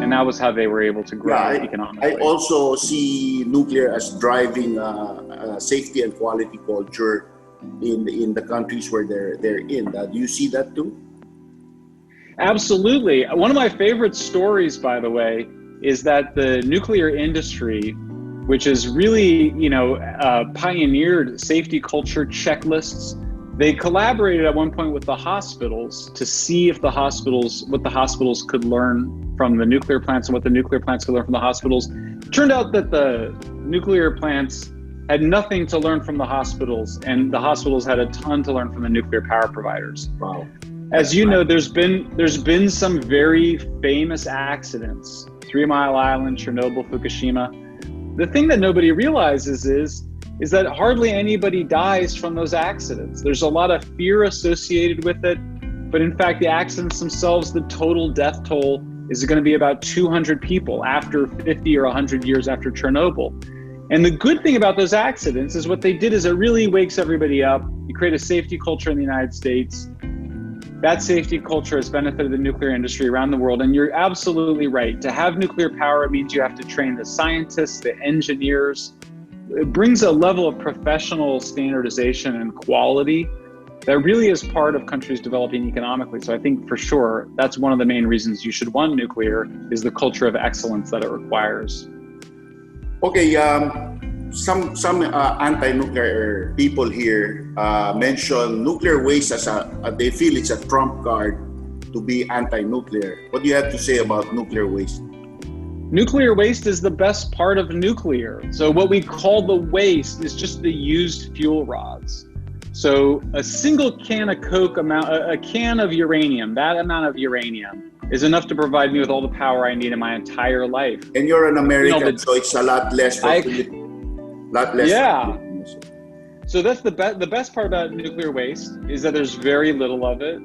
And that was how they were able to grow I economically. also see nuclear as driving safety and quality culture in the countries where they're in. Do you see that too? Absolutely. One of my favorite stories, by the way, is that the nuclear industry, which has really, pioneered safety culture checklists, they collaborated at one point with the hospitals to see if what the hospitals could learn from the nuclear plants and what the nuclear plants could learn from the hospitals. It turned out that the nuclear plants had nothing to learn from the hospitals, and the hospitals had a ton to learn from the nuclear power providers. Wow. As you know, there's been some very famous accidents: 3 Mile Island, Chernobyl, Fukushima. The thing that nobody realizes is that hardly anybody dies from those accidents. There's a lot of fear associated with it, but in fact, the accidents themselves, the total death toll is going to be about 200 people after 50 or 100 years after Chernobyl. And the good thing about those accidents is what they did is it really wakes everybody up. You create a safety culture in the United States. That safety culture has benefited the nuclear industry around the world. And you're absolutely right. To have nuclear power, it means you have to train the scientists, the engineers. It brings a level of professional standardization and quality that really is part of countries developing economically. So I think for sure, that's one of the main reasons you should want nuclear, is the culture of excellence that it requires. Okay, some anti-nuclear people here mention nuclear waste as they feel it's a trump card to be anti-nuclear. What do you have to say about nuclear waste? Nuclear waste is the best part of nuclear. So what we call the waste is just the used fuel rods. So a single can of Coke a can of uranium, that amount of uranium is enough to provide me with all the power I need in my entire life. And you're an American, so it's a lot less for Yeah. So that's the best part about nuclear waste is that there's very little of it.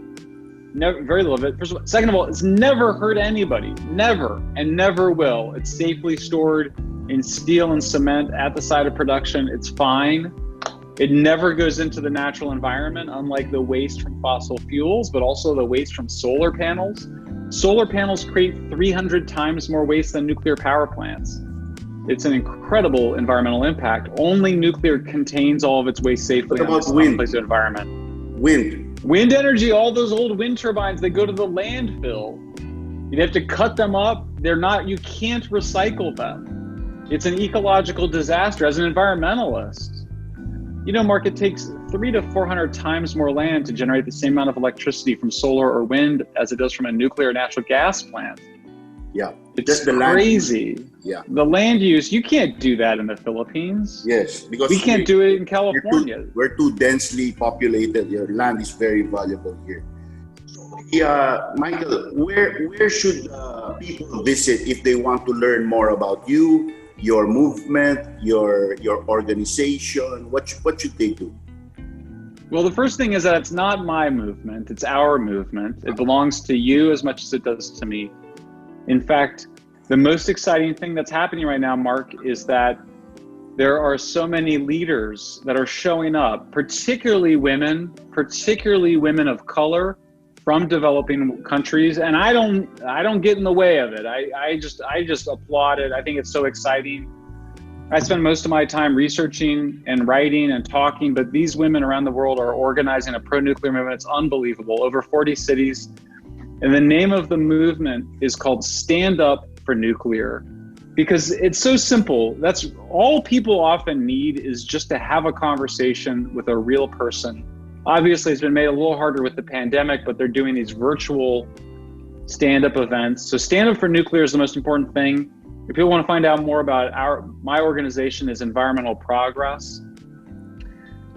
Very little of it. First of all, second of all, it's never hurt anybody. Never, and never will. It's safely stored in steel and cement at the site of production. It's fine. It never goes into the natural environment, unlike the waste from fossil fuels, but also the waste from solar panels. Solar panels create 300 times more waste than nuclear power plants. It's an incredible environmental impact. Only nuclear contains all of its waste safely in this unplaceable environment. Wind energy, all those old wind turbines, they go to the landfill. You'd have to cut them up. You can't recycle them. It's an ecological disaster. As an environmentalist, you know, Mark, it takes 300 to 400 times more land to generate the same amount of electricity from solar or wind as it does from a nuclear or natural gas plant. Yeah. It's crazy. Yeah. The land use, you can't do that in the Philippines. Yes, because we can't do it in California. We're too densely populated. Your land is very valuable here. Michael, where should people visit if they want to learn more about you, your movement, your organization? What should they do? Well, the first thing is that it's not my movement, it's our movement. It belongs to you as much as it does to me. In fact, the most exciting thing that's happening right now, Mark, is that there are so many leaders that are showing up, particularly women of color from developing countries. And I don't get in the way of it. I just applaud it. I think it's so exciting. I spend most of my time researching and writing and talking, but these women around the world are organizing a pro-nuclear movement. It's unbelievable. Over 40 cities. And the name of the movement is called Stand Up for Nuclear, because it's so simple. That's all people often need, is just to have a conversation with a real person. Obviously, it's been made a little harder with the pandemic, but they're doing these virtual stand-up events. So Stand Up for Nuclear is the most important thing. If people want to find out more about my organization is Environmental Progress.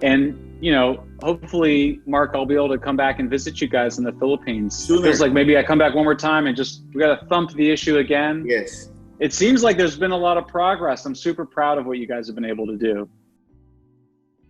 And you know, hopefully, Mark, I'll be able to come back and visit you guys in the Philippines. Sooner. It feels like maybe I come back one more time and we got to thump the issue again. Yes. It seems like there's been a lot of progress. I'm super proud of what you guys have been able to do.